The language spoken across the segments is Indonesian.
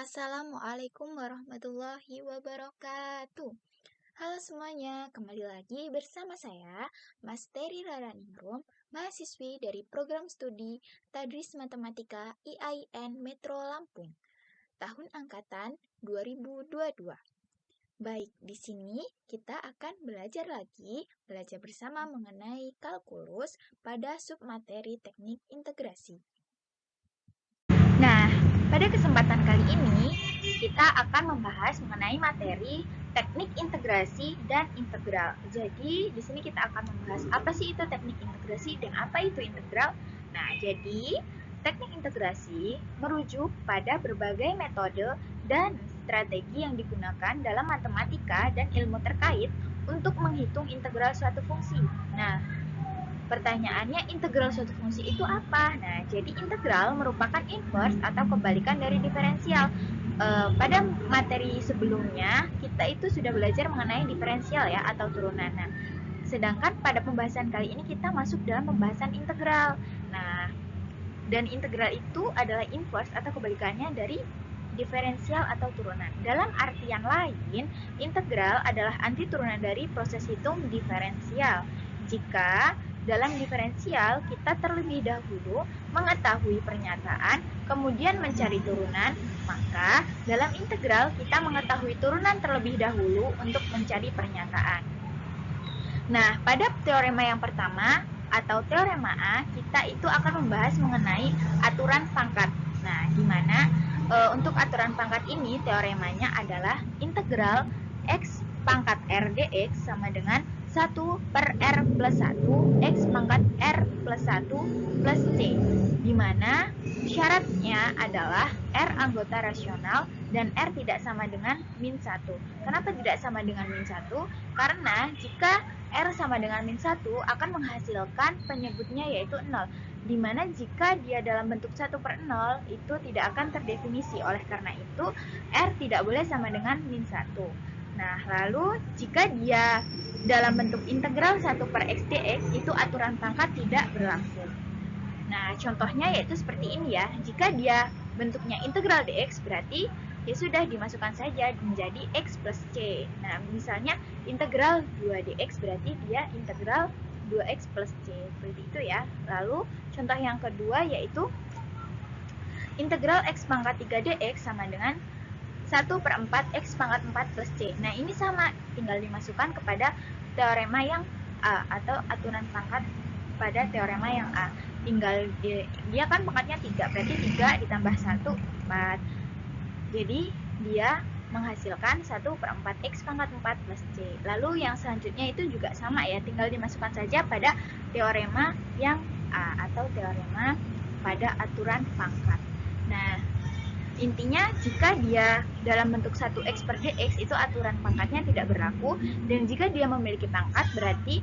Assalamualaikum warahmatullahi wabarakatuh. Halo semuanya, kembali lagi bersama saya, Mas Terry Raraningrum, mahasiswi dari program studi Tadris Matematika IAIN Metro Lampung, tahun angkatan 2022. Baik, di sini kita akan belajar bersama mengenai kalkulus pada submateri teknik integrasi. Nah, pada kesempatan kali ini kita akan membahas mengenai materi teknik integrasi dan integral. Jadi, di sini kita akan membahas apa sih itu teknik integrasi dan apa itu integral. Nah, jadi teknik integrasi merujuk pada berbagai metode dan strategi yang digunakan dalam matematika dan ilmu terkait untuk menghitung integral suatu fungsi. Nah, pertanyaannya, integral suatu fungsi itu apa? Nah, jadi integral merupakan inverse atau kebalikan dari diferensial. Pada materi sebelumnya, kita itu sudah belajar mengenai diferensial ya, atau turunan. Nah, sedangkan pada pembahasan kali ini kita masuk dalam pembahasan integral. Nah, dan integral itu adalah inverse atau kebalikannya dari diferensial atau turunan. Dalam artian lain, integral adalah anti turunan dari proses hitung diferensial. Jika dalam diferensial kita terlebih dahulu mengetahui pernyataan, kemudian mencari turunan, maka dalam integral kita mengetahui turunan terlebih dahulu untuk mencari pernyataan. Nah, pada teorema yang pertama atau teorema A, kita itu akan membahas mengenai aturan pangkat. Nah, gimana? Untuk aturan pangkat ini, teoremanya adalah integral x pangkat r dx sama dengan 1 per r plus 1 x pangkat r plus 1 plus c, di mana syaratnya adalah r anggota rasional dan r tidak sama dengan min 1. Kenapa tidak sama dengan min 1? Karena jika r sama dengan min 1 akan menghasilkan penyebutnya yaitu 0, di mana jika dia dalam bentuk 1 per 0 itu tidak akan terdefinisi. Oleh karena itu r tidak boleh sama dengan min 1. Nah, lalu jika dia dalam bentuk integral 1 per x dx itu aturan pangkat tidak berlaku. Nah, contohnya yaitu seperti ini ya. Jika dia bentuknya integral dx berarti ya sudah dimasukkan saja menjadi x plus c. Nah, misalnya integral 2 dx berarti dia integral 2x plus c. Seperti itu ya. Lalu contoh yang kedua yaitu integral x pangkat 3 dx sama dengan 1 per 4 x pangkat 4 plus c. Nah, ini sama, tinggal dimasukkan kepada teorema yang A atau aturan pangkat pada teorema yang A. Tinggal dia kan pangkatnya 3, berarti 3 ditambah 1, 4. Jadi, dia menghasilkan 1 per 4 x pangkat 4 plus c. Lalu yang selanjutnya itu juga sama ya, tinggal dimasukkan saja pada teorema yang A atau teorema pada aturan pangkat. Nah, intinya jika dia dalam bentuk 1x per dx itu aturan pangkatnya tidak berlaku, dan jika dia memiliki pangkat berarti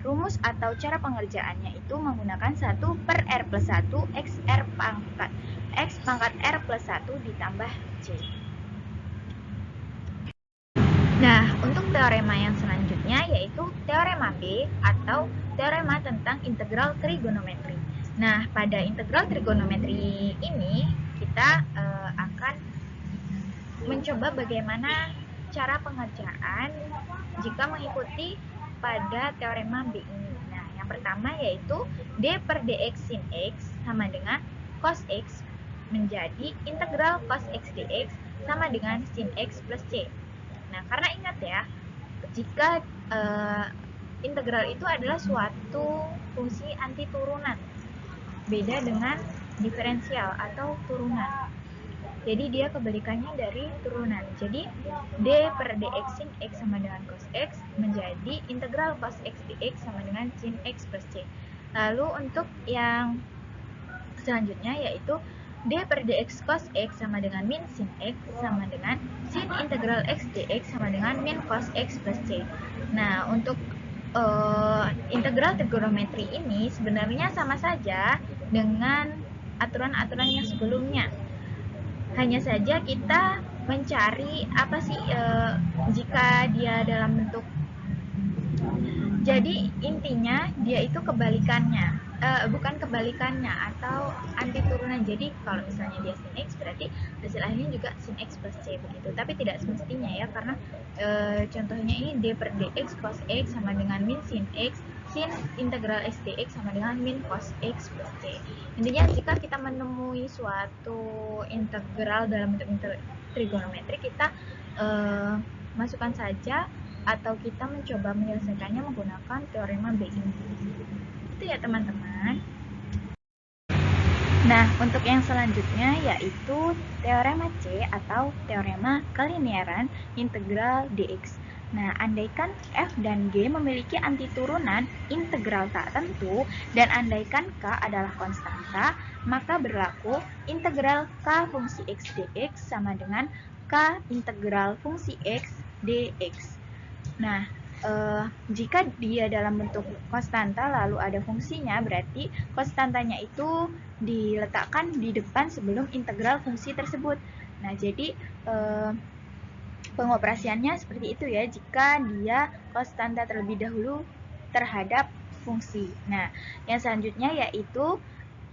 rumus atau cara pengerjaannya itu menggunakan 1 per r plus 1 x pangkat r plus 1 ditambah c. Nah, untuk teorema yang selanjutnya yaitu teorema B atau teorema tentang integral trigonometri. Nah, pada integral trigonometri ini kita akan mencoba bagaimana cara pengerjaan jika mengikuti pada teorema B ini. Nah, yang pertama yaitu d per dx sin x sama dengan cos x menjadi integral cos x dx sama dengan sin x plus c. Nah, karena ingat ya, jika integral itu adalah suatu fungsi anti turunan, beda dengan diferensial atau turunan. Jadi dia kebalikannya dari turunan. Jadi d per dx sin x sama dengan cos x menjadi integral cos x dx sama dengan sin x plus c. Lalu untuk yang selanjutnya yaitu d per dx cos x sama dengan min sin x sama dengan sin integral x dx sama dengan min cos x plus c. Nah, untuk integral trigonometri ini sebenarnya sama saja dengan aturan-aturan yang sebelumnya. Hanya saja kita mencari apa sih jika dia dalam bentuk. Jadi intinya dia itu kebalikannya. bukan kebalikannya atau anti turunan. Jadi kalau misalnya dia sin X berarti hasil akhirnya juga sin X plus C begitu. Tapi tidak semestinya ya, karena contohnya ini D per dx cos X sama dengan min sin X, sin integral X dx sama dengan min cos X plus C. Intinya jika kita menemui suatu integral dalam bentuk trigonometri, kita masukkan saja atau kita mencoba menyelesaikannya menggunakan teorema B ini. Itu ya teman-teman. Nah, untuk yang selanjutnya yaitu teorema C atau teorema kelinearan integral dx. Nah, andaikan f dan g memiliki antiturunan integral tak tentu dan andaikan k adalah konstanta, maka berlaku integral k fungsi x dx sama dengan k integral fungsi x dx. Nah, jika dia dalam bentuk konstanta lalu ada fungsinya, berarti konstantanya itu diletakkan di depan sebelum integral fungsi tersebut. Nah, jadi pengoperasiannya seperti itu ya, jika dia konstanta terlebih dahulu terhadap fungsi. Nah, yang selanjutnya yaitu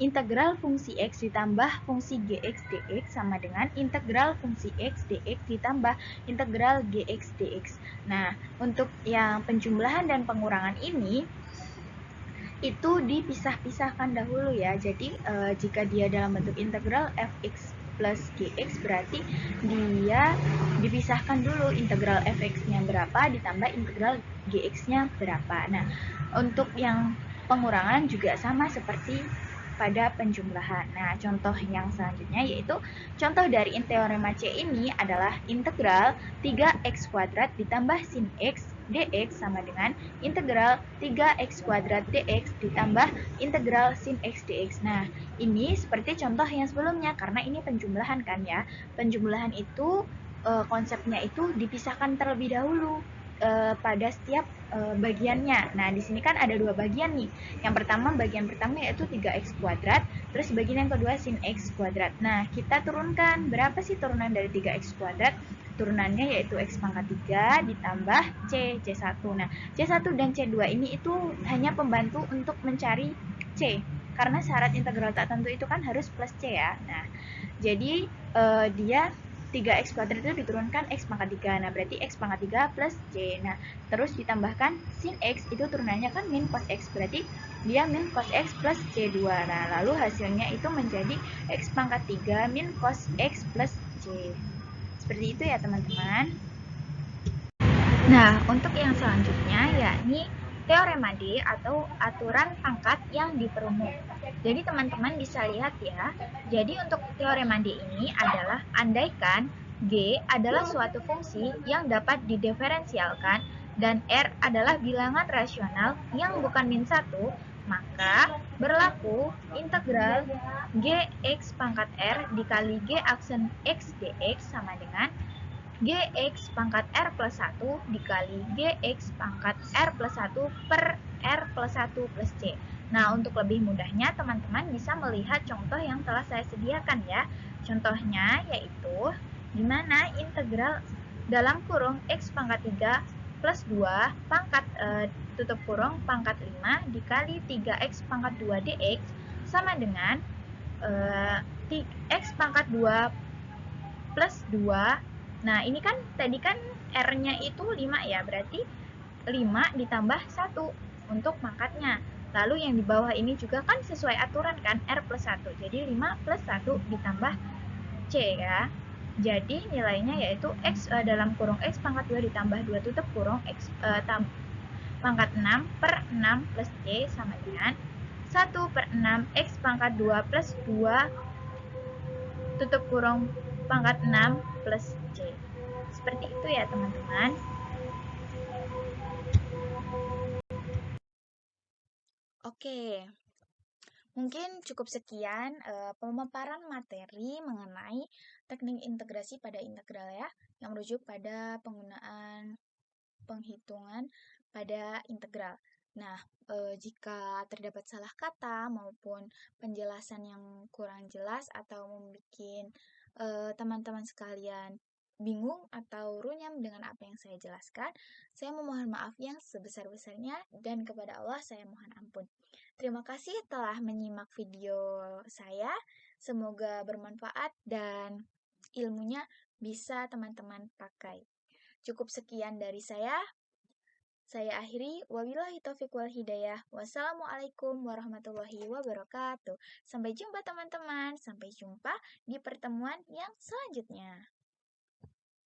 integral fungsi X ditambah fungsi Gx dx sama dengan integral fungsi X dx ditambah integral Gx dx. Nah, untuk yang penjumlahan dan pengurangan ini itu dipisah-pisahkan dahulu ya. Jadi jika dia dalam bentuk integral fx plus gx berarti dia dipisahkan dulu, integral fx-nya berapa ditambah integral gx-nya berapa. Nah, untuk yang pengurangan juga sama seperti pada penjumlahan. Nah, contoh yang selanjutnya yaitu contoh dari teorema C ini adalah integral 3x kuadrat ditambah sin x dx sama dengan integral 3x kuadrat dx ditambah integral sin x dx. Nah, ini seperti contoh yang sebelumnya karena ini penjumlahan kan ya. Penjumlahan itu konsepnya itu dipisahkan terlebih dahulu pada setiap bagiannya. Nah, di sini kan ada dua bagian nih. Yang pertama, bagian pertama yaitu 3x kuadrat, terus bagian yang kedua sin x kuadrat. Nah, kita turunkan berapa sih turunan dari 3x kuadrat? Turunannya yaitu x pangkat 3 ditambah C1. Nah, C1 dan C2 ini itu hanya pembantu untuk mencari C. Karena syarat integral tak tentu itu kan harus plus C ya. Nah, jadi dia 3x kuadrat itu diturunkan x pangkat 3. Nah, berarti x pangkat 3 plus C. Nah, terus ditambahkan sin x itu turunannya kan min cos x. Berarti dia min cos x plus C2. Nah, lalu hasilnya itu menjadi x pangkat 3 min cos x plus C. Seperti itu ya, teman-teman. Nah, untuk yang selanjutnya yakni teorema D atau aturan pangkat yang diperumum. Jadi teman-teman bisa lihat ya. Jadi untuk teorema D ini adalah andaikan G adalah suatu fungsi yang dapat didiferensialkan dan R adalah bilangan rasional yang bukan min 1, maka berlaku integral Gx pangkat R dikali G aksen X dx sama dengan Gx pangkat R plus 1 dikali Gx pangkat R plus 1 per R plus 1 plus C. Nah, untuk lebih mudahnya, teman-teman bisa melihat contoh yang telah saya sediakan ya. Contohnya yaitu di mana integral dalam kurung X pangkat 3 plus 2 pangkat tutup kurung pangkat 5 dikali 3X pangkat 2 dx sama dengan X pangkat 2 plus 2. Nah, ini kan tadi kan R-nya itu 5 ya, berarti 5 ditambah 1 untuk pangkatnya. Lalu yang di bawah ini juga kan sesuai aturan kan, R plus 1. Jadi 5 plus 1 ditambah C ya. Jadi nilainya yaitu X dalam kurung X pangkat 2 ditambah 2 tutup kurung X pangkat 6 per 6 plus C sama dengan 1 per 6 X pangkat 2 plus 2 tutup kurung pangkat 6 plus C. Seperti itu ya teman-teman. Oke, mungkin cukup sekian pemaparan materi mengenai teknik integrasi pada integral ya, yang merujuk pada penggunaan penghitungan pada integral. Nah, jika terdapat salah kata maupun penjelasan yang kurang jelas atau membuat teman-teman sekalian bingung atau runyam dengan apa yang saya jelaskan, saya memohon maaf yang sebesar-besarnya dan kepada Allah saya mohon ampun. Terima kasih telah menyimak video saya. Semoga bermanfaat dan ilmunya bisa teman-teman pakai. Cukup sekian dari saya. Saya akhiri, wabillahi taufiq wal hidayah. Wassalamualaikum warahmatullahi wabarakatuh. Sampai jumpa teman-teman. Sampai jumpa di pertemuan yang selanjutnya.